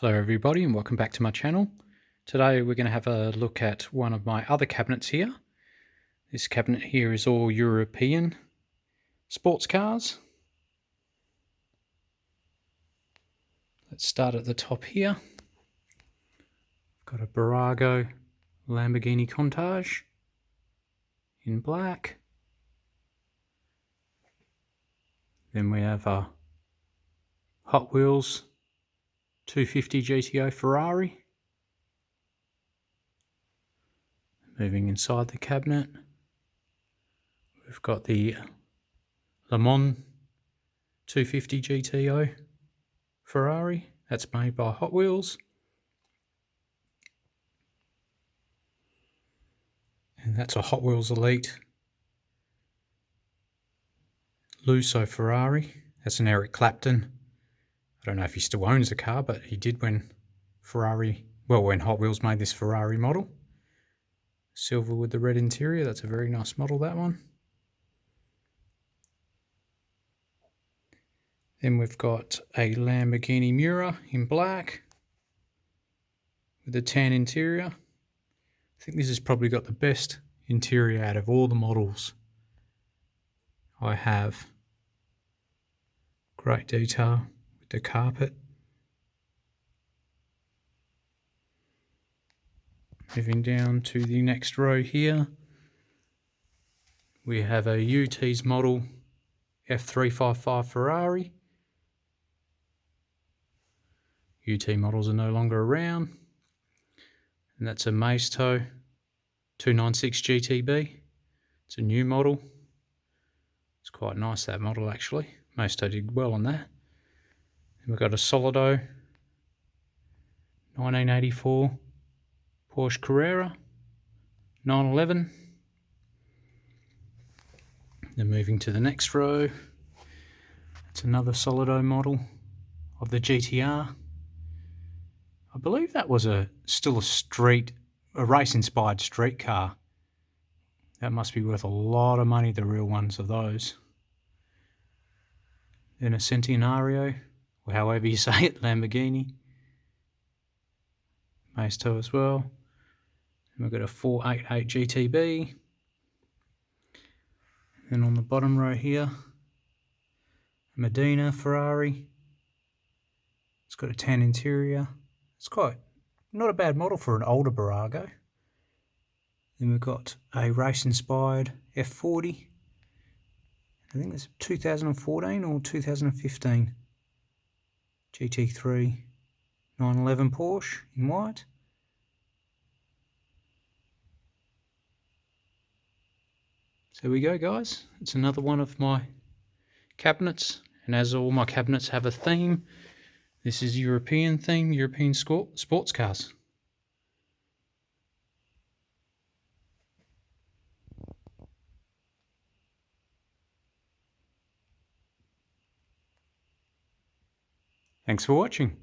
Hello everybody and welcome back to my channel. Today we're going to have a look at one of my other cabinets here. This cabinet here is all European sports cars. Let's start at the top here. Got a Lamborghini Countach in black. Then we have a Hot Wheels 250 GTO Ferrari. Moving inside the cabinet, we've got the Le Mans 250 GTO Ferrari. That's made by Hot Wheels. And that's a Hot Wheels Elite Lusso Ferrari. That's an Eric Clapton. I don't know if he still owns the car, but he did when Hot Wheels made this Ferrari model. Silver with the red interior. That's a very nice model, that one. Then we've got a Lamborghini Miura in black with a tan interior. I think this has probably got the best interior out of all the models I have. Great detail with the carpet. Moving down to the next row here, we have a UT's model F355 Ferrari. UT models are no longer around. And that's a Maisto 296 GTB. It's a new model. It's quite nice, that model actually. Maisto did well on that. And we've got a Solido 1984 Porsche Carrera 911. Then moving to the next row, it's another Solido model of the GTR. I believe that was still a race-inspired street car. That must be worth a lot of money, the real ones of those. Then a Centenario, or however you say it, Lamborghini. Maisto as well. And we've got a 488 GTB. And on the bottom row here, a Medina Ferrari. It's got a tan interior. It's quite not a bad model for an older Barago. Then we've got a race-inspired F40. I think it's 2014 or 2015 GT3 911 Porsche in white. So there we go, guys. It's another one of my cabinets, and as all my cabinets have a theme, this is European theme, European sports cars. Thanks for watching.